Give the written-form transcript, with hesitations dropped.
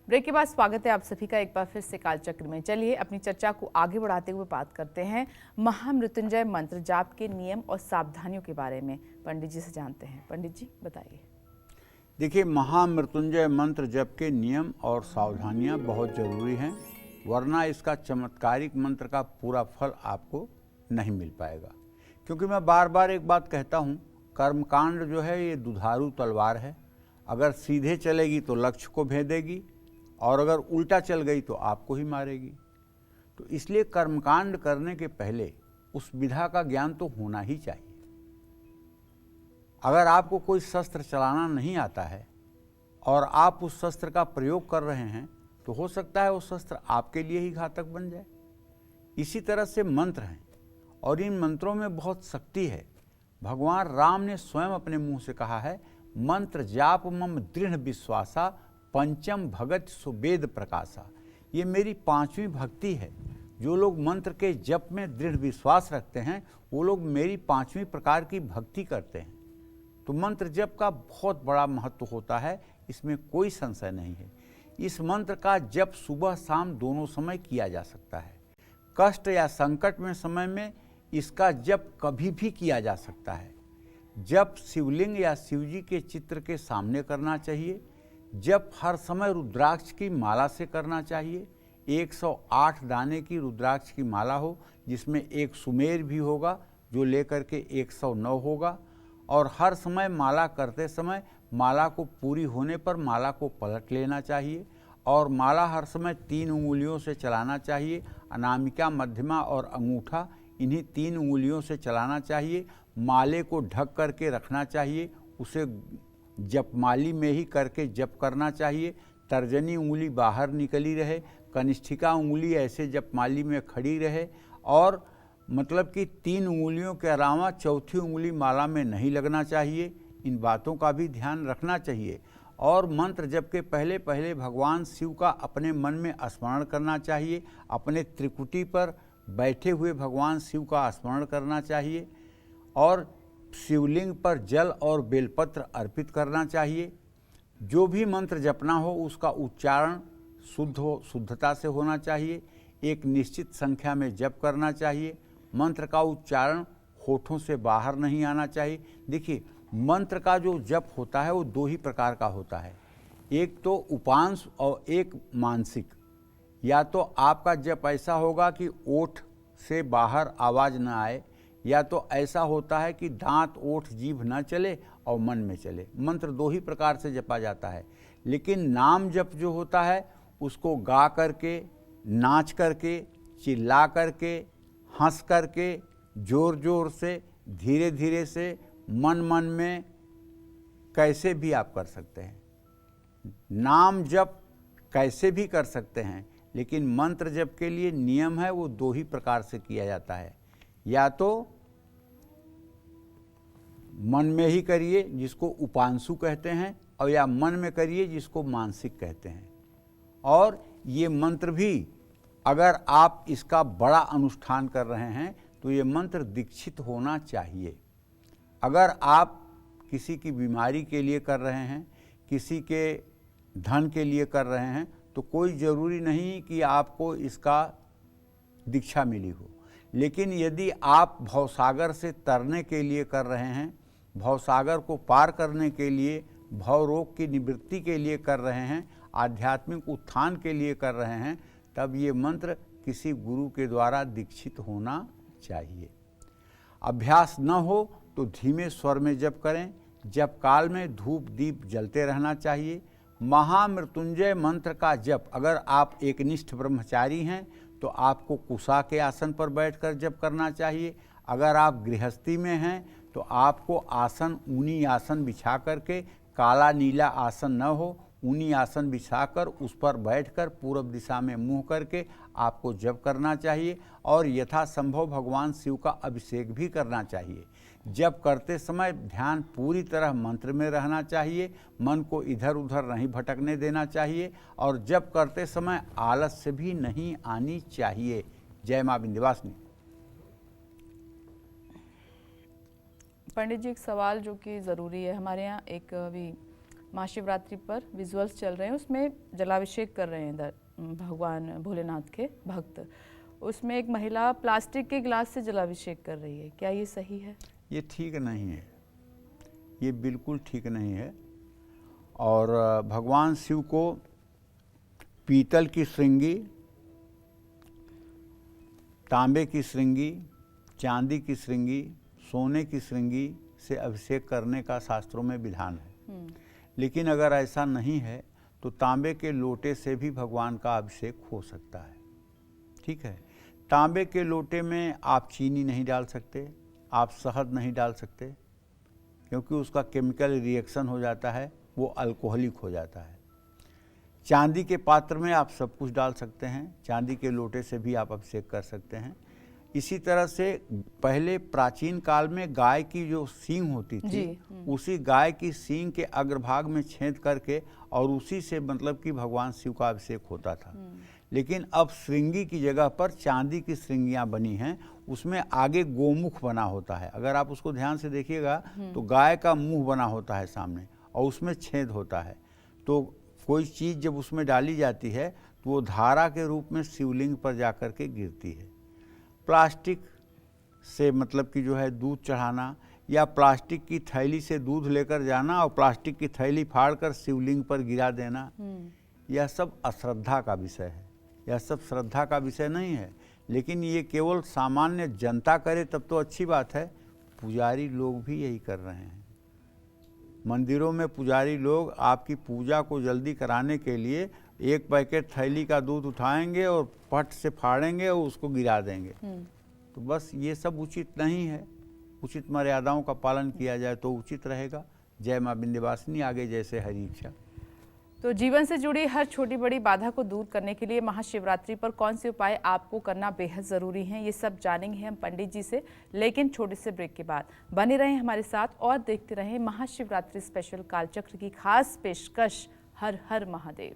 Break के बाद स्वागत है आप सभी का एक बार फिर से कालचक्र में। चलिए अपनी चर्चा को आगे बढ़ाते हुए बात करते हैं महामृत्युंजय मंत्र जाप के नियम और सावधानियों के बारे में। पंडित जी से जानते हैं। पंडित जी बताइए। देखिए, महामृत्युंजय मंत्र जप के नियम और सावधानियां बहुत ज़रूरी हैं, वरना इसका चमत्कारिक मंत्र का पूरा फल आपको नहीं मिल पाएगा। क्योंकि मैं बार बार एक बात कहता हूँ, कर्मकांड जो है ये दुधारू तलवार है। अगर सीधे चलेगी तो लक्ष्य को भेदेगी और अगर उल्टा चल गई तो आपको ही मारेगी। तो इसलिए कर्मकांड करने के पहले उस विधा का ज्ञान तो होना ही चाहिए। अगर आपको कोई शस्त्र चलाना नहीं आता है और आप उस शस्त्र का प्रयोग कर रहे हैं तो हो सकता है वो शस्त्र आपके लिए ही घातक बन जाए। इसी तरह से मंत्र हैं और इन मंत्रों में बहुत शक्ति है। भगवान राम ने स्वयं अपने मुंह से कहा है, मंत्र जाप मम दृढ़ विश्वासा पंचम भगत सुवेद प्रकाशा। ये मेरी पांचवी भक्ति है। जो लोग मंत्र के जप में दृढ़ विश्वास रखते हैं वो लोग मेरी पांचवी प्रकार की भक्ति करते हैं। तो मंत्र जप का बहुत बड़ा महत्व होता है, इसमें कोई संशय नहीं है। इस मंत्र का जप सुबह शाम दोनों समय किया जा सकता है। कष्ट या संकट में समय में इसका जप कभी भी किया जा सकता है। जप शिवलिंग या शिवजी के चित्र के सामने करना चाहिए। जप हर समय रुद्राक्ष की माला से करना चाहिए। 108 दाने की रुद्राक्ष की माला हो, जिसमें एक सुमेर भी होगा जो लेकर के 109 होगा। और हर समय माला करते समय माला को पूरी होने पर माला को पलट लेना चाहिए और माला हर समय 3 उंगलियों से चलाना चाहिए। अनामिका, मध्यमा और अंगूठा, इन्हीं 3 उंगलियों से चलाना चाहिए। माले को ढक करके रखना चाहिए, उसे जपमाली में ही करके जप करना चाहिए। तर्जनी उंगली बाहर निकली रहे, कनिष्ठिका उंगली ऐसे जपमाली में खड़ी रहे और मतलब कि 3 उंगलियों के अलावा चौथी उंगली माला में नहीं लगना चाहिए। इन बातों का भी ध्यान रखना चाहिए। और मंत्र जप के पहले पहले भगवान शिव का अपने मन में स्मरण करना चाहिए। अपने त्रिकुटी पर बैठे हुए भगवान शिव का स्मरण करना चाहिए और शिवलिंग पर जल और बेलपत्र अर्पित करना चाहिए। जो भी मंत्र जपना हो उसका उच्चारण शुद्धता से होना चाहिए। एक निश्चित संख्या में जप करना चाहिए। मंत्र का उच्चारण होठों से बाहर नहीं आना चाहिए। देखिए, मंत्र का जो जप होता है वो 2 ही प्रकार का होता है, एक तो उपांश और एक मानसिक। या तो आपका जप ऐसा होगा कि ओठ से बाहर आवाज़ न आए, या तो ऐसा होता है कि दांत, ओठ, जीभ न चले और मन में चले। मंत्र 2 ही प्रकार से जपा जाता है। लेकिन नाम जप जो होता है उसको गा करके, नाच करके, चिल्ला करके, हंस करके, जोर जोर से, धीरे धीरे से, मन मन में, कैसे भी आप कर सकते हैं। नाम जप कैसे भी कर सकते हैं, लेकिन मंत्र जप के लिए नियम है, वो 2 ही प्रकार से किया जाता है। या तो मन में ही करिए जिसको उपांशु कहते हैं, और या मन में करिए जिसको मानसिक कहते हैं। और ये मंत्र भी अगर आप इसका बड़ा अनुष्ठान कर रहे हैं तो ये मंत्र दीक्षित होना चाहिए। अगर आप किसी की बीमारी के लिए कर रहे हैं, किसी के धन के लिए कर रहे हैं, तो कोई ज़रूरी नहीं कि आपको इसका दीक्षा मिली हो। लेकिन यदि आप भवसागर से तरने के लिए कर रहे हैं, भवसागर को पार करने के लिए, भव रोग की निवृत्ति के लिए कर रहे हैं, आध्यात्मिक उत्थान के लिए कर रहे हैं, तब ये मंत्र किसी गुरु के द्वारा दीक्षित होना चाहिए। अभ्यास न हो तो धीमे स्वर में जप करें। जप काल में धूप दीप जलते रहना चाहिए। महामृत्युंजय मंत्र का जप अगर आप एकनिष्ठ ब्रह्मचारी हैं तो आपको कुशा के आसन पर बैठकर जप करना चाहिए। अगर आप गृहस्थी में हैं तो आपको आसन, ऊनी आसन बिछा करके, काला नीला आसन न हो, ऊनी आसन बिछाकर उस पर बैठकर पूर्व दिशा में मुंह करके आपको जप करना चाहिए। और यथासंभव भगवान शिव का अभिषेक भी करना चाहिए। जप करते समय ध्यान पूरी तरह मंत्र में रहना चाहिए, मन को इधर उधर नहीं भटकने देना चाहिए और जप करते समय आलस्य भी नहीं आनी चाहिए। जय मां विंध्यवासिनी। पंडित जी, एक सवाल जो कि ज़रूरी है, हमारे यहाँ एक अभी महाशिवरात्रि पर विजुअल्स चल रहे हैं, उसमें जलाभिषेक कर रहे हैं भगवान भोलेनाथ के भक्त। उसमें एक महिला प्लास्टिक के गिलास से जलाभिषेक कर रही है, क्या ये सही है? ये ठीक नहीं है, ये बिल्कुल ठीक नहीं है। और भगवान शिव को पीतल की श्रृंगी, तांबे की श्रृंगी, चांदी की श्रृंगी, सोने की श्रृंगी से अभिषेक करने का शास्त्रों में विधान है। लेकिन अगर ऐसा नहीं है तो तांबे के लोटे से भी भगवान का अभिषेक हो सकता है। ठीक है, तांबे के लोटे में आप चीनी नहीं डाल सकते, आप शहद नहीं डाल सकते, क्योंकि उसका केमिकल रिएक्शन हो जाता है, वो अल्कोहलिक हो जाता है। चांदी के पात्र में आप सब कुछ डाल सकते हैं, चांदी के लोटे से भी आप अभिषेक कर सकते हैं। इसी तरह से पहले प्राचीन काल में गाय की जो सींग होती थी, उसी गाय की सींग के अग्रभाग में छेद करके और उसी से मतलब कि भगवान शिव का अभिषेक होता था। लेकिन अब श्रृंगी की जगह पर चांदी की श्रृंगियाँ बनी हैं, उसमें आगे गोमुख बना होता है। अगर आप उसको ध्यान से देखिएगा तो गाय का मुंह बना होता है सामने और उसमें छेद होता है। तो कोई चीज़ जब उसमें डाली जाती है तो वो धारा के रूप में शिवलिंग पर जाकर के गिरती है। प्लास्टिक से मतलब कि जो है दूध चढ़ाना या प्लास्टिक की थैली से दूध लेकर जाना और प्लास्टिक की थैली फाड़कर शिवलिंग पर गिरा देना, यह सब अश्रद्धा का विषय है। यह सब श्रद्धा का विषय नहीं है। लेकिन ये केवल सामान्य जनता करे तब तो अच्छी बात है, पुजारी लोग भी यही कर रहे हैं। मंदिरों में पुजारी लोग आपकी पूजा को जल्दी कराने के लिए एक पैकेट थैली का दूध उठाएंगे और पट से फाड़ेंगे और उसको गिरा देंगे। तो बस ये सब उचित नहीं है। उचित मर्यादाओं का पालन किया जाए तो उचित रहेगा। जय माँ विंध्यवासिनी, आगे जैसे हरी इच्छा। तो जीवन से जुड़ी हर छोटी बड़ी बाधा को दूर करने के लिए महाशिवरात्रि पर कौन से उपाय आपको करना बेहद ज़रूरी हैं, ये सब जानेंगे हम पंडित जी से, लेकिन छोटे से ब्रेक के बाद। बने रहें हमारे साथ और देखते रहें महाशिवरात्रि स्पेशल कालचक्र की खास पेशकश। हर हर महादेव।